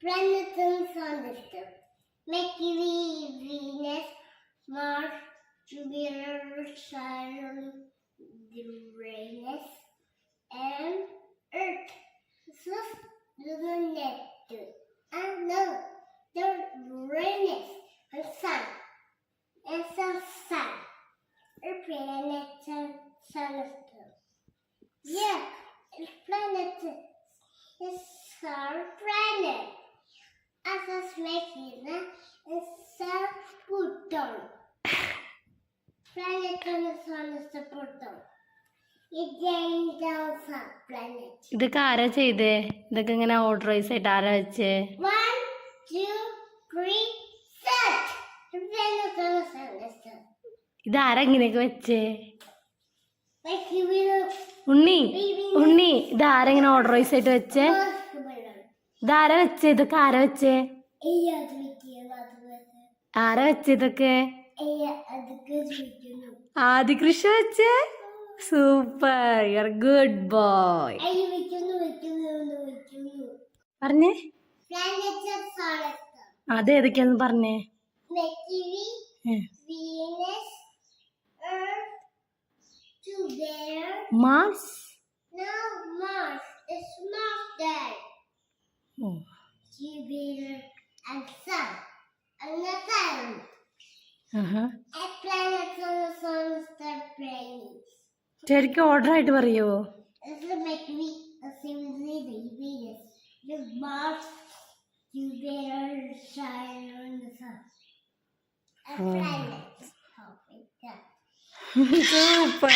planets in the solar system. Mercury, Venus, Mars, Jupiter, Saturn, Uranus, and Earth. This is the Neptune. And no, the Uranus and Sun. And the Sun. A planet and solar system. Yeah, it's planet. It's our planet. As a Mercury, it's a Pluto. Planet on the sun is the Pluto. It's a planet. ഇതൊക്കെ ആരാ ചെയ്തേ? ഇതൊക്കെ ഇങ്ങനെ ഓർഡറൈസ് ആയിട്ട് ആരാ വെച്ചേ? 1, 2, 3, set. The planet on the sun is the. ഇതാരാ ഇങ്ങനെയൊക്കെ വെച്ചേ? Mercury. ഉണ്ണി ഇതാരാ ഇങ്ങനെ ഓർഡറൈസ് ആയിട്ട് വെച്ചേ? ഇതാരാ വെച്ചേ? ഇതൊക്കെ ആരാ വെച്ചേ? ആരാ വെച്ചേ ഇതൊക്കെ? ആദികൃഷ്ണ വെച്ചേ? Super, you are good boy. പറഞ്ഞേ അതേതൊക്കെയാന്ന് പറഞ്ഞേ? Mars. No, Mars. It's Mars Day. Jupiter and Sun. And the Sun. A planet on the sun is the planets. ശരിക്കും ഓർഡർ ആയിട്ട് പറയോ? This is Mercury, Venus, the Mars, Jupiter, Saturn, the Sun. A planet. Super.